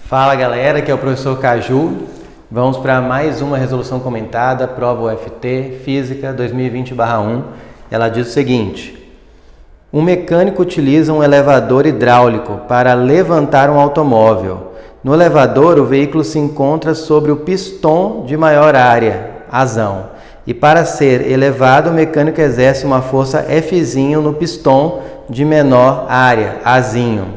Fala galera, aqui é o professor Caju. Vamos para mais uma resolução comentada, prova UFT, Física 2020/1. Ela diz o seguinte: um mecânico utiliza um elevador hidráulico para levantar um automóvel. No elevador, o veículo se encontra sobre o piston de maior área, asão, e para ser elevado, o mecânico exerce uma força Fzinho no piston de menor área, azinho.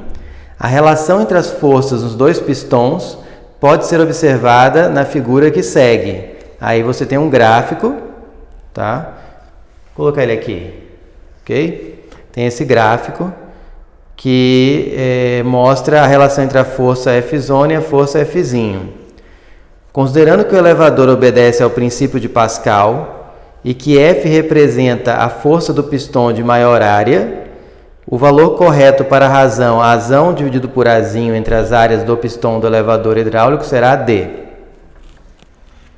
A relação entre as forças nos dois pistões pode ser observada na figura que segue. Aí você tem um gráfico, tá? Vou colocar ele aqui, ok? Tem esse gráfico que mostra a relação entre a força Fzone e a força Fzinho. Considerando que o elevador obedece ao princípio de Pascal e que F representa a força do piston de maior área, o valor correto para a razão Azão dividido por Azinho entre as áreas do piston do elevador hidráulico será D.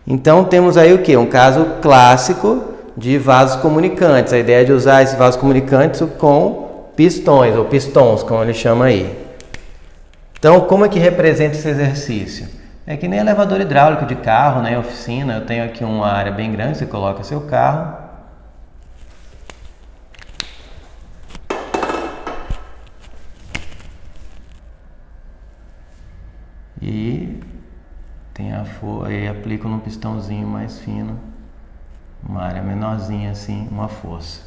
Então temos aí o que? Um caso clássico de vasos comunicantes. A ideia é de usar esses vasos comunicantes com pistões, ou pistons, como ele chama aí. Então, como é que representa esse exercício? É que nem elevador hidráulico de carro, né, em oficina. Eu tenho aqui uma área bem grande, você coloca seu carro. E aí aplico num pistãozinho mais fino, uma área menorzinha assim, uma força.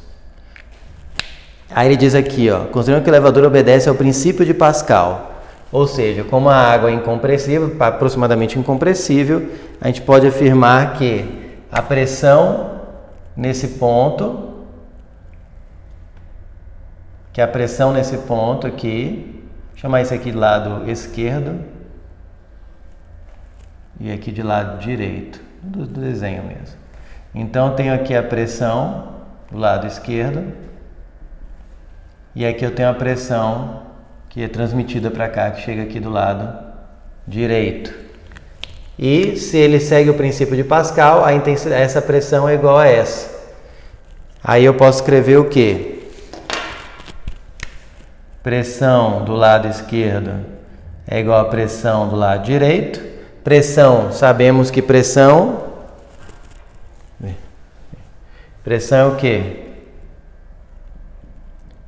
Aí ele diz aqui, ó, considerando que o elevador obedece ao princípio de Pascal, ou seja, como a água é incompressível, aproximadamente incompressível, a gente pode afirmar que a pressão nesse ponto, aqui, vou chamar isso aqui de lado esquerdo, e aqui de lado direito, do desenho mesmo. Então, tenho aqui a pressão do lado esquerdo, e aqui eu tenho a pressão que é transmitida para cá, que chega aqui do lado direito. E se ele segue o princípio de Pascal, essa pressão é igual a essa. Aí eu posso escrever o quê? Pressão do lado esquerdo é igual a pressão do lado direito. Pressão, sabemos que pressão é o quê?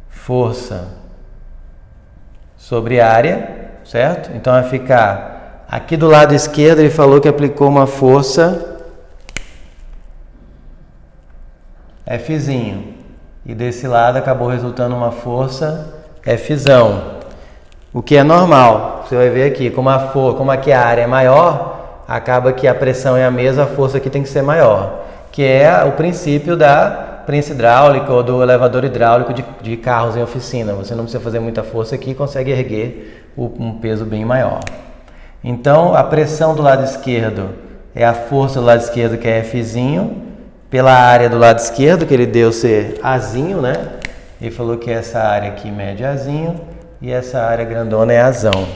Força sobre área, certo? Então vai ficar aqui do lado esquerdo, ele falou que aplicou uma força Fzinho, e desse lado acabou resultando uma força Fzão. O que é normal, você vai ver aqui, como aqui a área é maior, acaba que a pressão é a mesma, a força aqui tem que ser maior, que é o princípio da prensa hidráulica ou do elevador hidráulico de carros em oficina. Você não precisa fazer muita força aqui e consegue erguer um peso bem maior. Então, a pressão do lado esquerdo é a força do lado esquerdo, que é Fzinho, pela área do lado esquerdo, que ele deu ser Azinho, né? Ele falou que essa área aqui mede Azinho, e essa área grandona é Azão.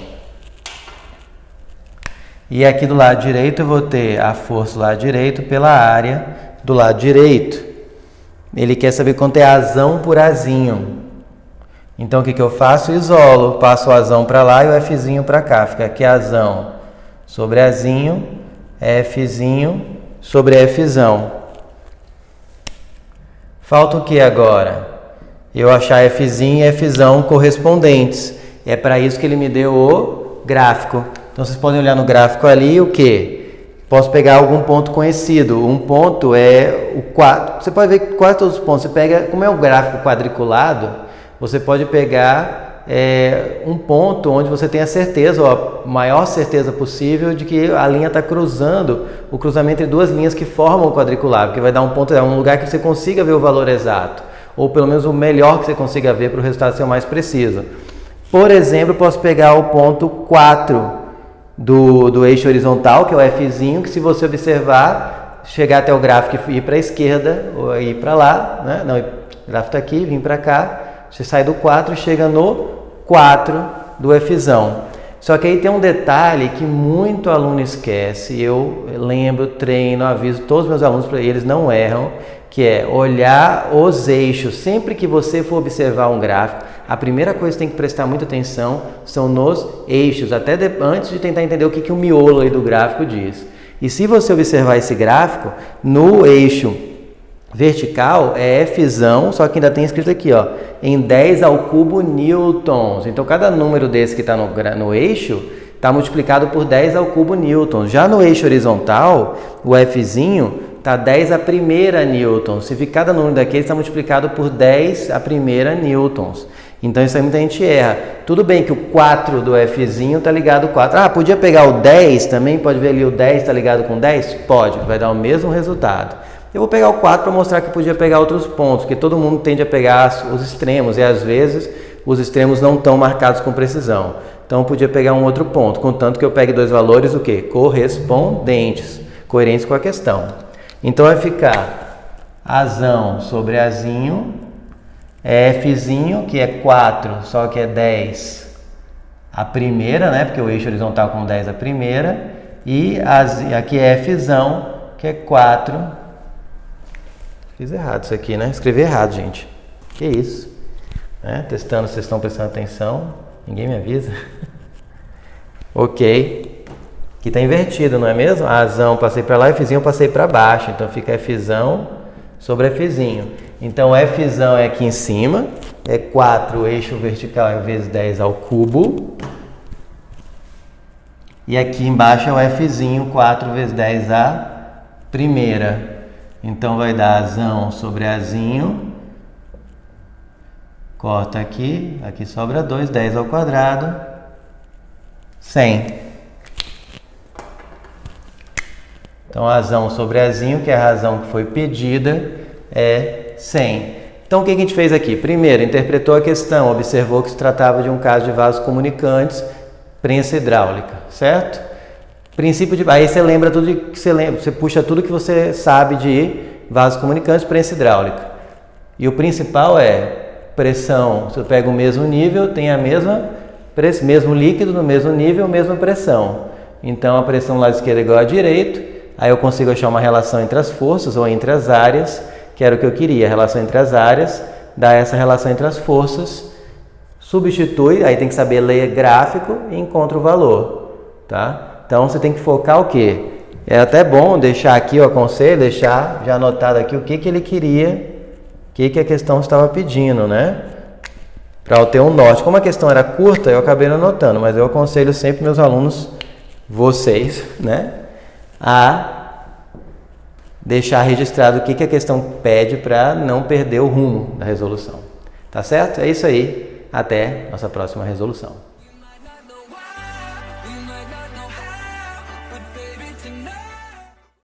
E aqui do lado direito eu vou ter a força do lado direito pela área do lado direito. Ele quer saber quanto é Azão por Azinho. Então o que eu faço? Isolo, passo o Azão para lá e o Fzinho para cá. Fica aqui Azão sobre Azinho, Fzinho sobre Fzão. Falta o que agora? Eu achar Fzinho e Fzão correspondentes. É para isso que ele me deu o gráfico. Então vocês podem olhar no gráfico ali o que? Posso pegar algum ponto conhecido. Um ponto é o 4. Você pode ver quase todos os pontos. Você pega, como é um gráfico quadriculado, você pode pegar um ponto onde você tem a certeza, ou a maior certeza possível, de que a linha está cruzando, o cruzamento entre duas linhas que formam o quadriculado, porque vai dar um ponto, um lugar que você consiga ver o valor exato, ou pelo menos o melhor que você consiga ver para o resultado ser o mais preciso. Por exemplo, posso pegar o ponto 4 do eixo horizontal, que é o Fzinho, que se você observar, chegar até o gráfico e ir para a esquerda, ou ir para lá, né? Não, o gráfico está aqui, vim para cá, você sai do 4 e chega no 4 do Fzão. Só que aí tem um detalhe que muito aluno esquece, eu lembro, treino, aviso todos os meus alunos, para eles não erram, que é olhar os eixos. Sempre que você for observar um gráfico, a primeira coisa que tem que prestar muita atenção são nos eixos, antes de tentar entender o que o miolo aí do gráfico diz. E se você observar esse gráfico, no eixo vertical é Fzão, só que ainda tem escrito aqui, ó, em 10 ao cubo newtons. Então, cada número desse que está no eixo está multiplicado por 10 ao cubo newtons. Já no eixo horizontal, o Fzinho está 10 a primeira newtons. Se cada número daqueles está multiplicado por 10 a primeira newtons. Então, isso aí muita gente erra. Tudo bem que o 4 do Fzinho está ligado com 4. Ah, podia pegar o 10 também? Pode ver ali o 10 está ligado com 10? Pode, vai dar o mesmo resultado. Eu vou pegar o 4 para mostrar que podia pegar outros pontos, porque todo mundo tende a pegar os extremos, e às vezes os extremos não estão marcados com precisão. Então, eu podia pegar um outro ponto, contanto que eu pegue dois valores, o quê? Correspondentes, coerentes com a questão. Então, vai ficar Azão sobre Azinho, Fzinho, que é 4, só que é 10 a primeira, né? Porque o eixo horizontal com 10 a primeira, e aqui é Fzão, que é 4. Fiz errado isso aqui, né? Escrevi errado, gente. Que isso? Testando, vocês estão prestando atenção. Ninguém me avisa. Ok. Aqui está invertido, não é mesmo? Azão passei para lá e Fzinho passei para baixo. Então fica Fzão sobre Fzinho. Então Fzão é aqui em cima. É 4, o eixo vertical é vezes 10 ao cubo. E aqui embaixo é o Fzinho, 4 vezes 10 a primeira. Então vai dar Azão sobre Azinho. Corta aqui, aqui sobra 2, 10 ao quadrado, 100. Então, Azão sobre Azinho, que é a razão que foi pedida, é 100. Então, o que a gente fez aqui? Primeiro, interpretou a questão, observou que se tratava de um caso de vasos comunicantes, prensa hidráulica, certo? Princípio de... Aí você lembra tudo que você lembra, você puxa tudo que você sabe de vasos comunicantes, prensa hidráulica. E o principal é pressão, você pega o mesmo nível, tem a mesmo líquido no mesmo nível, mesma pressão. Então, a pressão do lado esquerdo é igual à direito, aí eu consigo achar uma relação entre as forças ou entre as áreas, que era o que eu queria, a relação entre as áreas, dá essa relação entre as forças, substitui, aí tem que saber ler gráfico e encontra o valor, tá? Então, você tem que focar o quê? É até bom deixar aqui, eu aconselho, deixar já anotado aqui o que ele queria, o que a questão estava pedindo, né? Para eu ter um norte. Como a questão era curta, eu acabei não anotando, mas eu aconselho sempre meus alunos, vocês, né? A deixar registrado o que a questão pede para não perder o rumo da resolução. Tá certo? É isso aí. Até nossa próxima resolução.